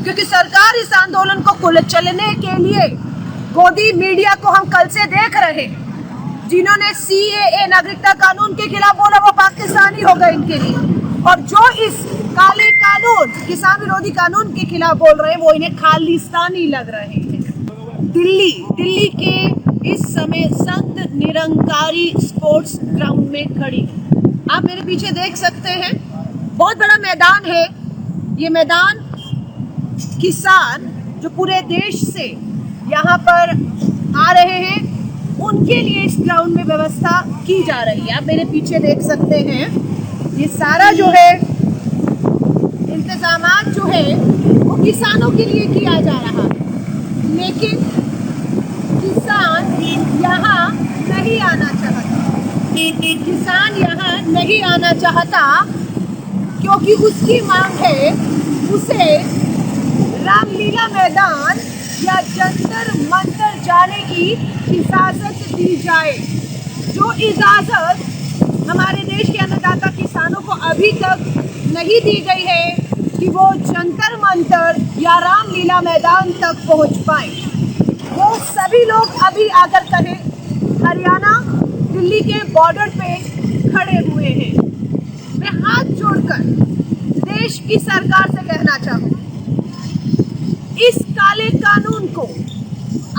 क्योंकि सरकार इस आंदोलन को कुचलने के लिए गोदी मीडिया को हम कल से देख रहे हैं। जिन्होंने CAA नागरिकता कानून के खिलाफ बोला वो पाकिस्तानी हो गए इनके लिए, और जो इस काले कानून किसान विरोधी कानून के खिलाफ बोल रहे हैं वो इन्हें खालिस्तानी लग रहे हैं। दिल्ली के इस समय संत निरंकारी स्पोर्ट्स ग्राउंड में खड़ी आप मेरे पीछे देख सकते हैं। बहुत बड़ा मैदान है ये मैदान। किसान जो पूरे देश से यहाँ पर आ रहे हैं उनके लिए इस ग्राउंड में व्यवस्था की जा रही है। आप मेरे पीछे देख सकते हैं ये सारा जो है इंतजामात जो है वो किसानों के लिए किया जा रहा है, लेकिन किसान यहाँ नहीं आना चाहता। किसान यहाँ नहीं आना चाहता क्योंकि उसकी मांग है उसे रामलीला मैदान या जंतर मंतर जाने की इजाजत दी जाए। जो इजाजत हमारे देश के अन्नदाता किसानों को अभी तक नहीं दी गई है कि वो जंतर मंतर या रामलीला मैदान तक पहुंच पाए। वो सभी लोग अभी आकर कहें हरियाणा दिल्ली के बॉर्डर पे खड़े हुए हैं। मैं हाथ जोड़कर देश की सरकार से कहना चाहूँ, इस काले कानून को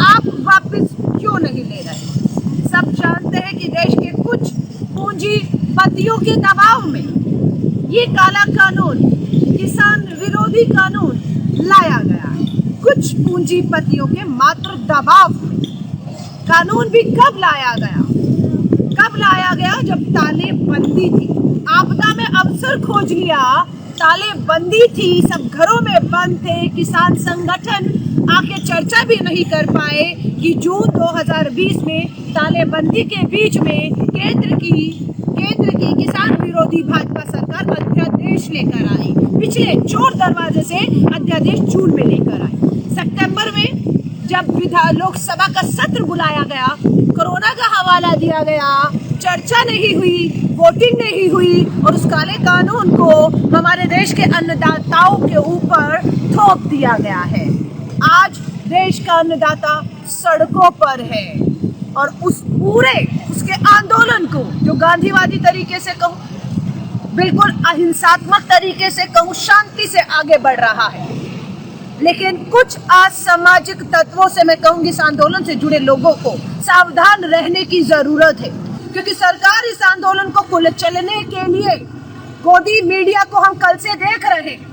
आप वापस क्यों नहीं ले रहे? सब जानते हैं कि देश के कुछ पूंजीपतियों के दबाव में ये काला कानून किसान विरोधी कानून लाया गया है। कुछ पूंजीपतियों के मात्र दबाव में कानून भी कब लाया गया जब तालेबंदी थी। आपदा में अवसर खोज लिया, तालेबंदी थी, सब घरों में बंद थे। किसान संगठन आके चर्चा भी नहीं कर पाए कि जून 2020 में तालेबंदी के बीच में केंद्र की किसान विरोधी भाजपा सरकार अध्यादेश लेकर आई। पिछले चोर दरवाजे से अध्यादेश जून में लेकर आई। सितंबर में जब लोकसभा का सत्र बुलाया गया, कोरोना का हवाला दिया गया, चर्चा नहीं हुई, वोटिंग नहीं हुई और उस काले कानून को हमारे देश के अन्नदाताओं के ऊपर थोप दिया गया है। आज देश का अन्नदाता सड़कों पर है और उसके आंदोलन को जो गांधीवादी तरीके से कहूँ, बिल्कुल अहिंसात्मक तरीके से कहूँ, शांति से आगे बढ़ रहा है। लेकिन कुछ असामाजिक तत्वों से मैं कहूँगी इस आंदोलन से जुड़े लोगों को सावधान रहने की जरूरत है, क्योंकि सरकार इस आंदोलन को कुचलने के लिए गोदी मीडिया को हम कल से देख रहे हैं।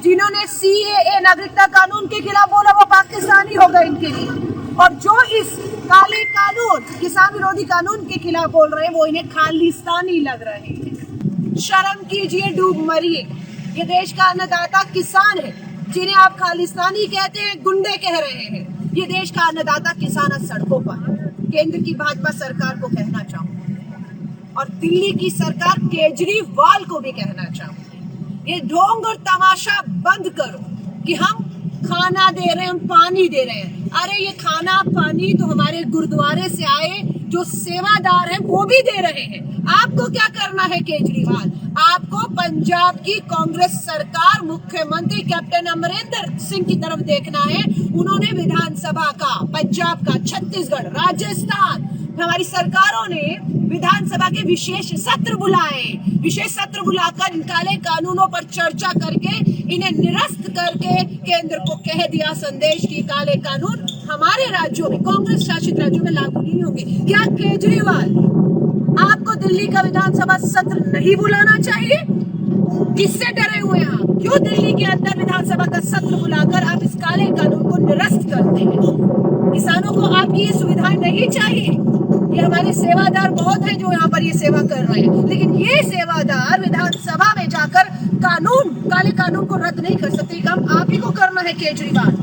जिन्होंने CAA नागरिकता कानून के खिलाफ बोला वो पाकिस्तानी हो गए इनके लिए, और जो इस काले कानून किसान विरोधी कानून के खिलाफ बोल रहे हैं वो इन्हें खालिस्तानी लग रहे हैं। शर्म कीजिए, डूब मरिए। ये देश का अन्नदाता किसान है, जिन्हें आप खालिस्तानी कहते हैं, गुंडे कह रहे हैं। ये देश का अन्नदाता किसान आज सड़कों पर है। केंद्र की भाजपा सरकार को कहना चाहूंगी और दिल्ली की सरकार केजरीवाल को भी कहना चाहूंगी, ये ढोंग और तमाशा बंद करो कि हम खाना दे रहे हैं, हम पानी दे रहे हैं। अरे ये खाना पानी तो हमारे गुरुद्वारे से आए जो सेवादार हैं वो भी दे रहे हैं। आपको क्या करना है केजरीवाल? आपको पंजाब की कांग्रेस सरकार, मुख्यमंत्री कैप्टन अमरिंदर सिंह की तरफ देखना है। उन्होंने विधानसभा का, पंजाब का, छत्तीसगढ़, राजस्थान, हमारी सरकारों ने विधानसभा के विशेष सत्र बुलाए। विशेष सत्र बुलाकर इन काले कानूनों पर चर्चा करके इन्हें निरस्त करके केंद्र को कह दिया संदेश कि काले कानून हमारे राज्यों में, कांग्रेस शासित राज्यों में लागू नहीं होंगे। क्या केजरीवाल आपको दिल्ली का विधानसभा सत्र नहीं बुलाना चाहिए? किससे डरे हुए हैं आप? क्यों दिल्ली के अंदर विधानसभा का सत्र बुलाकर आप इस काले कानून को निरस्त करते हैं? किसानों को आपकी ये सुविधाएं नहीं चाहिए? ये हमारे सेवादार बहुत हैं जो यहाँ पर ये सेवा कर रहे हैं, लेकिन ये सेवादार विधानसभा में जाकर काले कानून को रद्द नहीं कर सकते। काम आप ही को करना है केजरीवाल।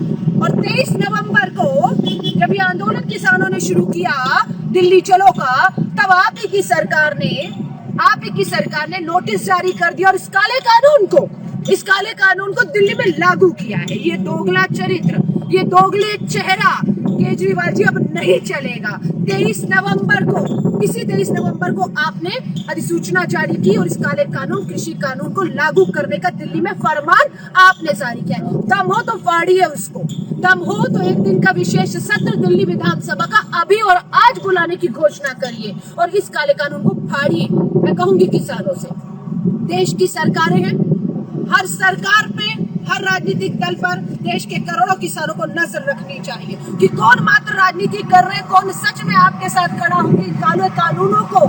और 23 नवंबर को जब ये आंदोलन किसानों ने शुरू किया दिल्ली चलो का, तब आप ही की सरकार ने नोटिस जारी कर दिया और इस काले कानून को दिल्ली में लागू किया है। ये दोगला चरित्र, ये दोगले चेहरा केजरीवाल जी अब नहीं चलेगा। 23 नवंबर को, इसी 23 नवंबर को आपने अधिसूचना जारी की और इस काले कानून, कृषि कानून को लागू करने का दिल्ली में फरमान आपने जारी किया। दम हो तो फाड़िए उसको, दम हो तो एक दिन का विशेष सत्र दिल्ली विधानसभा का अभी और आज बुलाने की घोषणा करिए और इस काले कानून को फाड़िए। मैं कहूंगी किसानों से, देश की सरकारें हैं, हर सरकार पे, हर राजनीतिक दल पर देश के करोड़ों किसानों को नजर रखनी चाहिए कि कौन मात्र राजनीति कर रहे हैं, कौन सच में आपके साथ खड़ा होकर काले कानूनों को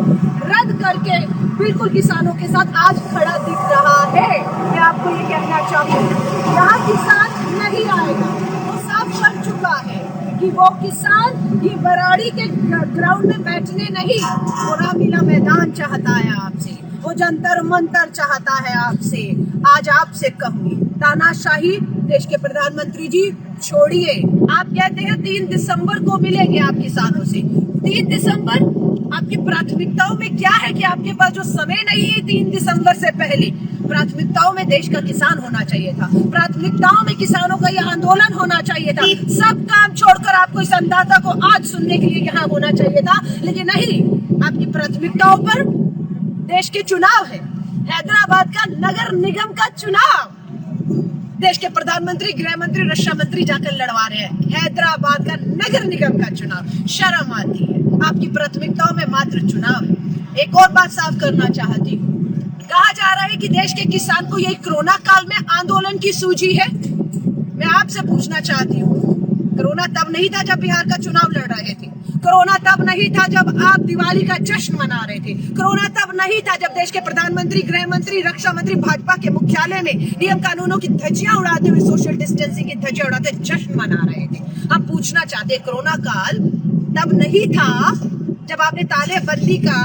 रद्द करके बिल्कुल किसानों के साथ आज खड़ा दिख रहा है। मैं आपको ये कहना चाहूंगी, यहाँ किसान नहीं आएगा, वो साफ कर चुका है कि वो किसान ये बराड़ी के ग्राउंड में बैठने नहीं, वो रामलीला मैदान चाहता है आपसे, वो जंतर मंतर चाहता है आपसे। आज आपसे कहूंगी, तानाशाही देश के प्रधानमंत्री जी छोड़िए। आप कहते हैं 3 दिसंबर को मिलेंगे आप किसानों से। 3 दिसंबर आपकी प्राथमिकताओं में क्या है कि आपके पास जो समय नहीं है 3 दिसंबर से पहले? प्राथमिकताओं में देश का किसान होना चाहिए था, प्राथमिकताओं में किसानों का यह आंदोलन होना चाहिए था। सब काम छोड़कर आपको इस अंदाता को आज सुनने के लिए यहाँ होना चाहिए था, लेकिन नहीं, आपकी प्राथमिकताओं पर देश के चुनाव है, हैदराबाद का नगर निगम का चुनाव। देश के प्रधानमंत्री, गृह मंत्री, रक्षा मंत्री जाकर लड़वा रहे हैं हैदराबाद का नगर निगम का चुनाव। शर्म आती है, आपकी प्राथमिकताओं में मात्र चुनाव है। एक और बात साफ करना चाहती हूँ, कहा जा रहा है कि देश के किसान को यही कोरोना काल में आंदोलन की सूझी है। मैं आपसे पूछना चाहती हूँ, कोरोना तब नहीं था जब बिहार का चुनाव लड़ रहे थे, कोरोना तब नहीं था जब आप दिवाली का जश्न मना रहे थे, कोरोना तब नहीं था जब देश के प्रधानमंत्री, गृह मंत्री, रक्षा मंत्री भाजपा के मुख्यालय में नियम कानूनों की धज्जियां उड़ाते हुए, सोशल डिस्टेंसिंग की धज्जियां उड़ाते जश्न मना रहे थे। हम पूछना चाहते हैं, कोरोना काल तब नहीं था जब आपने तालेबंदी का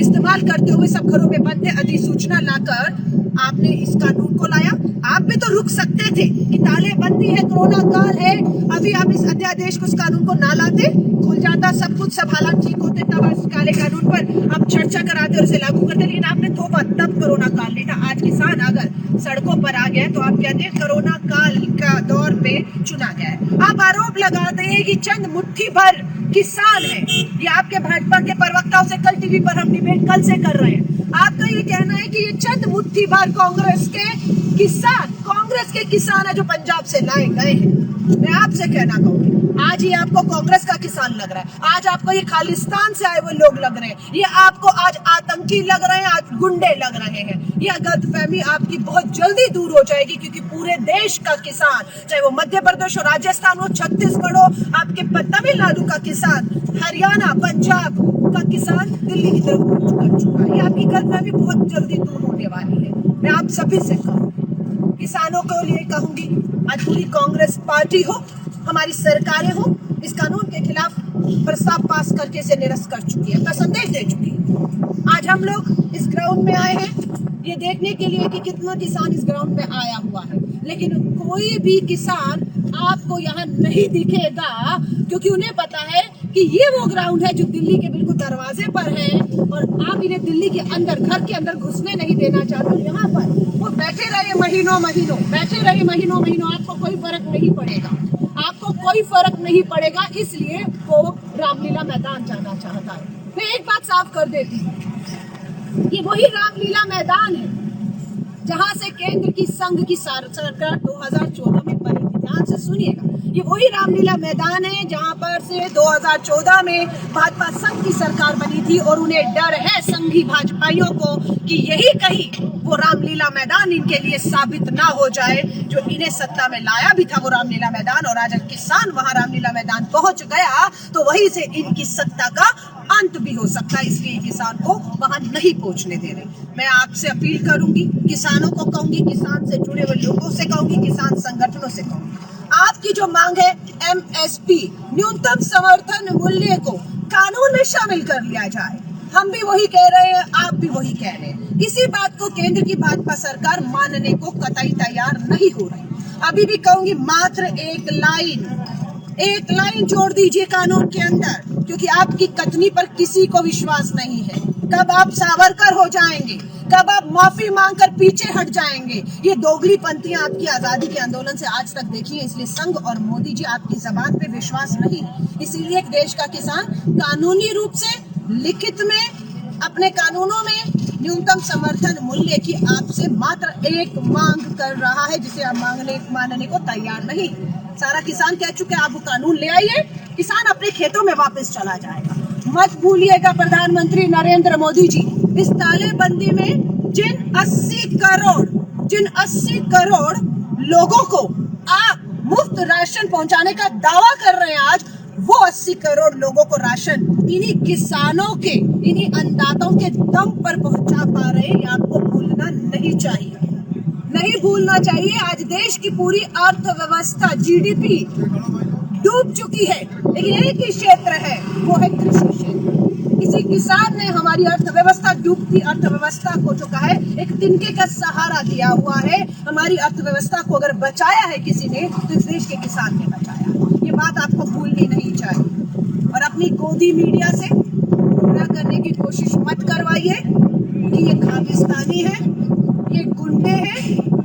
इस्तेमाल करते हुए सब घरों में बंद थे, अधिसूचना लाकर आपने इस कानून को लाया? आप भी तो रुक सकते थे कि तालेबंदी है, कोरोना काल है, अभी आप इस अध्यादेश को, इस कानून को ना लाते, खुल जाता सब कुछ, सब हालात ठीक होते, तब इस काले कानून पर आप चर्चा कराते और इसे लागू करते। लेकिन आपने थोपा, तब कोरोना काल नहीं था। आज किसान अगर सड़कों पर आ गया तो आप कहते हैं कोरोना काल का दौर पे चुना गया है। आप आरोप लगाते हैं कि चंद मुट्ठी भर किसान है। ये आपके भाजपा के प्रवक्ताओं से कल टीवी पर हम डिबेट कल से कर रहे हैं। आपका ये कहना है कि ये चंद मुट्ठी भर कांग्रेस के किसान है जो पंजाब से लाए गए हैं। मैं आपसे कहना कहूँगी, आज ये आपको कांग्रेस का किसान लग रहा है, आज आपको ये खालिस्तान से आए हुए लोग लग रहे हैं, ये आपको आज आतंकी लग रहे हैं, आज गुंडे लग रहे हैं। यह गलतफहमी आपकी बहुत जल्दी दूर हो जाएगी, क्योंकि पूरे देश का किसान, चाहे वो मध्य प्रदेश हो, राजस्थान हो, छत्तीसगढ़ हो, आपके तमिलनाडु का किसान, हरियाणा, पंजाब का किसान दिल्ली की तरफ कूच कर चुका है। ये आपकी गलतफहमी बहुत जल्दी दूर होने वाली है। मैं आप सभी से कहूँगी, किसानों को लिए कहूंगी, आज पूरी कांग्रेस पार्टी हो, हमारी सरकारें हो, इस कानून के खिलाफ प्रस्ताव पास करके इसे निरस्त कर चुकी है, संदेश दे चुकी है। आज हम लोग इस ग्राउंड में आए हैं ये देखने के लिए कि कितना किसान इस ग्राउंड में आया हुआ है, लेकिन कोई भी किसान आपको यहाँ नहीं दिखेगा, क्योंकि उन्हें पता है कि ये वो ग्राउंड है जो दिल्ली के बिल्कुल दरवाजे पर है और आप इन्हें दिल्ली के अंदर, घर के अंदर घुसने नहीं देना चाहते। यहाँ पर वो बैठे रहे महीनों महीनों, आपको कोई फर्क नहीं पड़ेगा, आपको कोई फर्क नहीं पड़ेगा, इसलिए वो रामलीला मैदान जाना चाहता है। मैं एक बात साफ कर देती हूँ, ये वही रामलीला मैदान है जहां से केंद्र की संघ की सरकार 2014 में बनी थी। ध्यान से सुनिएगा, ये वही रामलीला मैदान है जहां पर से 2014 में भाजपा संघ की सरकार बनी थी और उन्हें डर है संघी भाजपाइयों को कि यही कहीं वो रामलीला मैदान इनके लिए साबित ना हो जाए, जो इन्हें सत्ता में लाया भी था वो रामलीला मैदान। और आज किसान वहां रामलीला मैदान पहुंच गया तो वहीं से इनकी सत्ता का अंत भी हो सकता है, इसलिए किसान को वहां नहीं पहुंचने दे रहे। मैं आपसे अपील करूंगी, किसानों को कहूंगी, किसान से जुड़े हुए लोगों से कहूंगी, किसान संगठनों से कहूंगी, आपकी जो मांग है MSP, न्यूनतम समर्थन मूल्य को कानून में शामिल कर लिया जाए। हम भी वही कह रहे हैं, आप भी वही कह रहे हैं। इसी बात को केंद्र की भाजपा सरकार मानने को कतई तैयार नहीं हो रही। अभी भी कहूंगी, मात्र एक लाइन जोड़ दीजिए कानून के अंदर, क्योंकि आपकी कथनी पर किसी को विश्वास नहीं है। कब आप सावरकर हो जाएंगे, कब आप माफी मांगकर पीछे हट जाएंगे? ये दोगली पंथियां आपकी आजादी के आंदोलन से आज तक देखी है, इसलिए संघ और मोदी जी आपकी जबान पे विश्वास नहीं। इसीलिए देश का किसान कानूनी रूप से लिखित में अपने कानूनों में न्यूनतम समर्थन मूल्य की आपसे मात्र एक मांग कर रहा है, जिसे आप मानने को तैयार नहीं। सारा किसान कह चुके आप वो कानून ले आइए, किसान अपने खेतों में वापस चला जाएगा। मत भूलिएगा प्रधानमंत्री नरेंद्र मोदी जी, इस तालेबंदी में जिन 80 करोड़ लोगों को आप मुफ्त राशन पहुंचाने का दावा कर रहे हैं आज, वो 80 करोड़ लोगों को राशन इन्हीं किसानों के, इन्हीं अन्नदाताओं के दम पर पहुंचा पा रहे हैं। आपको भूलना नहीं चाहिए, नहीं भूलना चाहिए। आज देश की पूरी अर्थव्यवस्था जीडीपी डूब चुकी है, लेकिन एक ही क्षेत्र है, वो है कृषि क्षेत्र। किसी किसान ने हमारी अर्थव्यवस्था, डूबती अर्थव्यवस्था को जो कहा है, एक तिनके का सहारा दिया हुआ है। हमारी अर्थव्यवस्था को अगर बचाया है किसी ने, तो इस देश के किसान ने बचाया। ये बात आपको भूलनी नहीं चाहिए। और अपनी गोदी मीडिया से गुमराह करने की कोशिश मत करवाइए कि ये खालिस्तानी है, ये गुंडे हैं,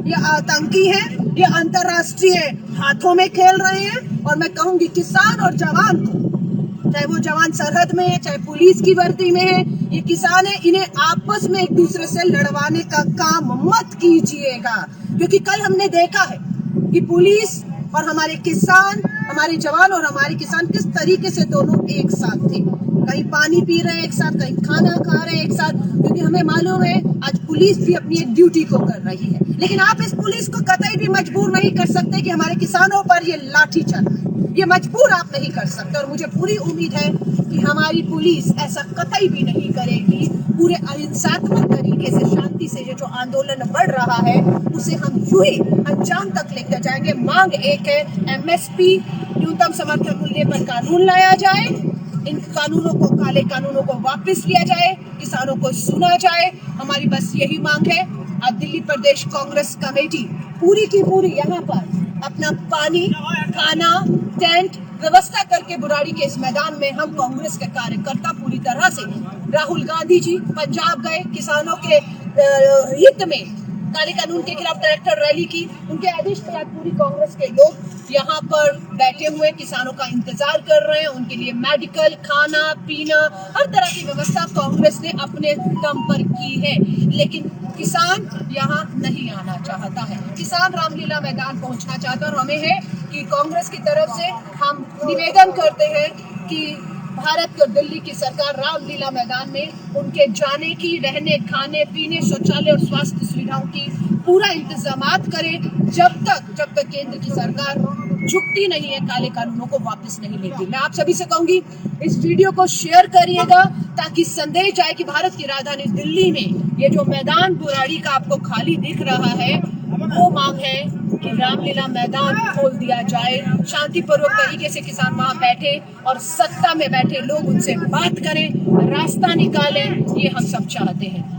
ये आतंकी हैं, ये अंतरराष्ट्रीय हाथों में खेल रहे हैं। और मैं कहूंगी किसान और जवान को, चाहे वो जवान सरहद में है, चाहे पुलिस की वर्दी में है, ये किसान है, इन्हें आपस में एक दूसरे से लड़वाने का काम मत कीजिएगा। क्योंकि कल हमने देखा है कि पुलिस और हमारे किसान, हमारे जवान और हमारे किसान किस तरीके से दोनों एक साथ थे। कहीं पानी पी रहे हैं एक साथ, कहीं खाना खा रहे हैं एक साथ, क्योंकि हमें मालूम है आज पुलिस भी अपनी एक ड्यूटी को कर रही है। लेकिन आप इस पुलिस को कतई भी मजबूर नहीं कर सकते कि हमारे किसानों पर ये लाठी चलाए। ये मजबूर आप नहीं कर सकते। और मुझे पूरी उम्मीद है कि हमारी पुलिस ऐसा कतई भी नहीं करेगी। पूरे अहिंसात्मक तरीके से, शांति से ये जो आंदोलन बढ़ रहा है, उसे हम यूं ही अंजाम तक लेकर जाएंगे। मांग एक है, एमएसपी न्यूनतम समर्थन मूल्य पर कानून लाया जाए, इन कानूनों को, काले कानूनों को वापस लिया जाए, किसानों को सुना जाए। हमारी बस यही मांग है। आज दिल्ली प्रदेश कांग्रेस कमेटी पूरी की पूरी यहाँ पर अपना पानी, खाना, टेंट व्यवस्था करके बुराड़ी के इस मैदान में हम कांग्रेस के कार्यकर्ता पूरी तरह से, राहुल गांधी जी पंजाब गए, किसानों के हित में काले कानून के खिलाफ ट्रैक्टर रैली की, उनके आदेश पर आज पूरी कांग्रेस के लोग यहाँ पर बैठे हुए किसानों का इंतजार कर रहे हैं। उनके लिए मेडिकल, खाना पीना, हर तरह की व्यवस्था कांग्रेस ने अपने दम पर की है। लेकिन किसान यहाँ नहीं आना चाहता है, किसान रामलीला मैदान पहुँचना चाहता है। और हमें है कि कांग्रेस की तरफ से हम निवेदन करते हैं कि भारत और दिल्ली की सरकार रामलीला मैदान में उनके जाने की, रहने, खाने, पीने, शौचालय और स्वास्थ्य सुविधाओं की पूरा इंतजामात करे, जब तक केंद्र की सरकार झुकती नहीं है, काले कानूनों को वापस नहीं लेती। मैं आप सभी से कहूंगी, इस वीडियो को शेयर करिएगा ताकि संदेश जाए कि भारत की राजधानी दिल्ली में ये जो मैदान बुराड़ी का आपको खाली दिख रहा है, वो मांग है कि रामलीला मैदान खोल दिया जाए। शांतिपूर्वक तरीके से किसान वहां बैठे और सत्ता में बैठे लोग उनसे बात करें, रास्ता निकालें, ये हम सब चाहते हैं।